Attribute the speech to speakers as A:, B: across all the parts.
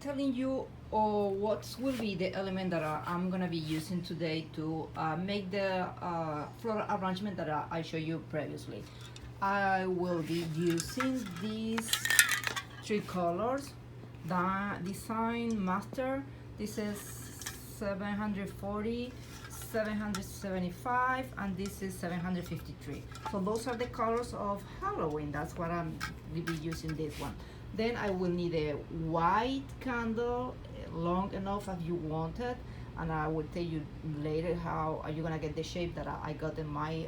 A: telling you what will be the element that I'm gonna be using today to make the floral arrangement that I showed you previously. I will be using these three colors. The Design Master, this is 740, 775, and this is 753. So those are the colors of Halloween. That's what I'm will be using this one. Then I will need a white candle, long enough as you want it, and I will tell you later how are you gonna get the shape that I got in my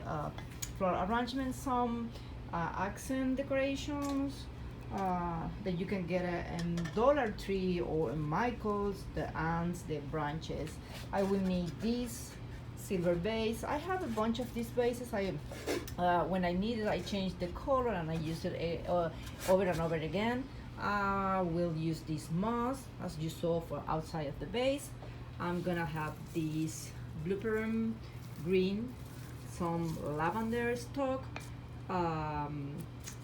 A: floral arrangement. Some accent decorations that you can get in Dollar Tree or in Michael's, the ants, the branches. I will need this silver base. I have a bunch of these bases. When I need it, I change the color and I use it over and over again. I will use this moss as you saw for outside of the base. I'm gonna have this blooper green, some lavender stock,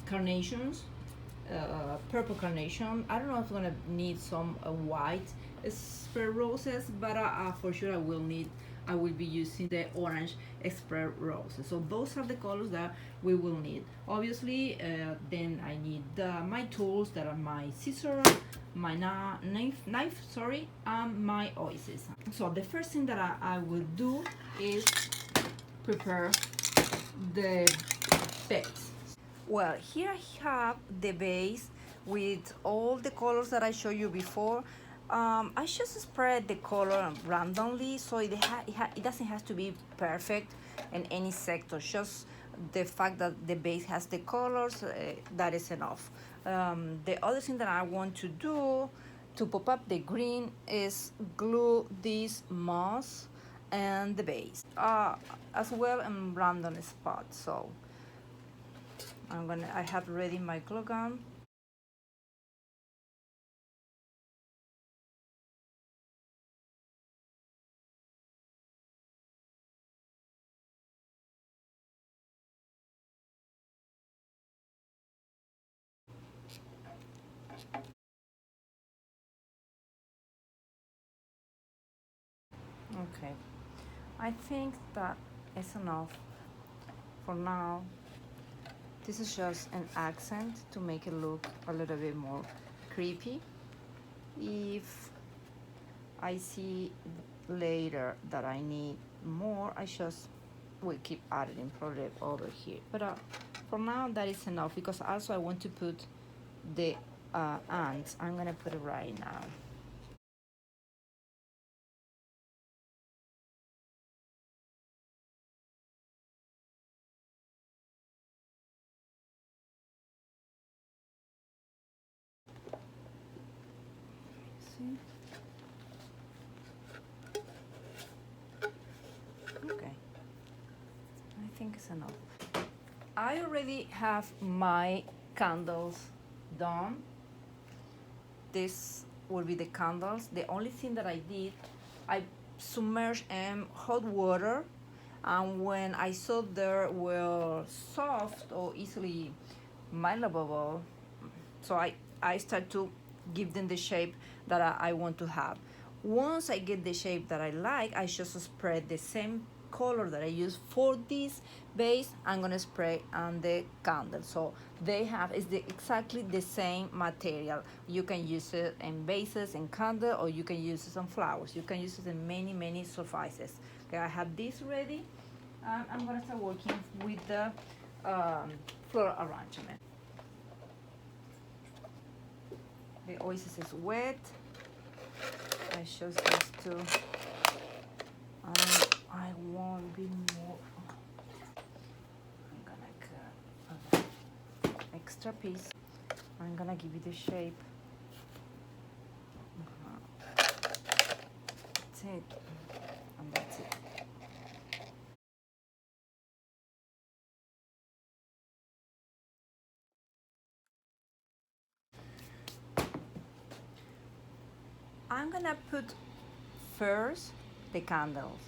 A: carnations, purple carnation. I don't know if I'm gonna need some white spray roses, but for sure I will be using the orange spray roses. So those are the colors that we will need. Obviously, then I need my tools that are my scissors, my knife, sorry, and my oasis. So the first thing that I will do is prepare the base. Well, here I have the base with all the colors that I showed you before. I just spread the color randomly, so it doesn't have to be perfect in any sector. Just the fact that the base has the colors, that is enough. The other thing that I want to do to pop up the green is glue this moss and the base, as well in random spots. So I have ready my glue gun. Okay, I think that is enough for now. This is just an accent to make it look a little bit more creepy. If I see later that I need more, I just will keep adding probably over here. But for now, that is enough, because also I want to put the ants. I'm gonna put it right now. See? Okay, I think it's enough. I already have my candles done. This will be the candles. The only thing that I did, I submerged in hot water, and when I saw they were soft or easily malleable, so I start to give them the shape that I want to have. Once I get the shape that I like, I just spread the same color that I use for this base. I'm gonna spray on the candle, so they have exactly the same material. You can use it in bases and candle, or you can use it on flowers. You can use it in many surfaces. Okay, I have this ready. I'm gonna start working with the floral arrangement. The oasis is wet. I chose these two. I want a bit more. I'm gonna cut an extra piece. I'm gonna give it a shape. That's it. And that's it. I'm gonna put first the candles.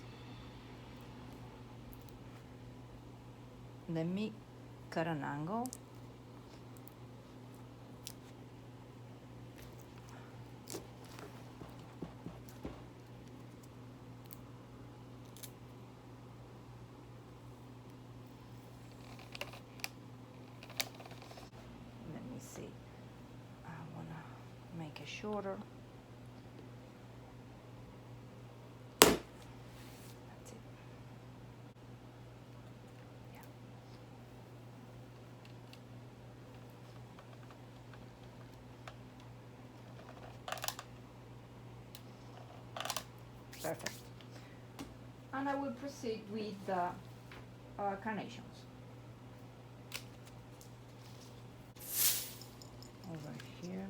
A: Let me cut an angle. shorter. That's it. Yeah. Perfect. And I will proceed with the carnations. Over here.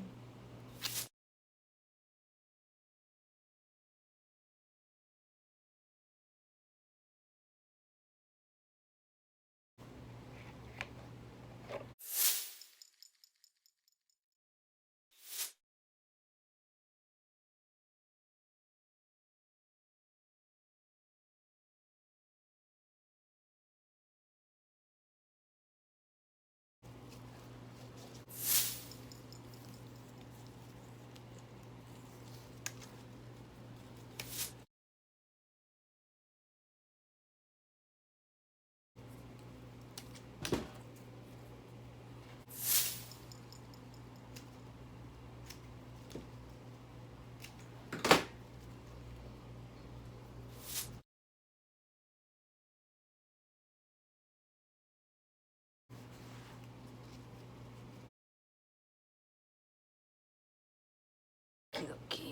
A: Okay.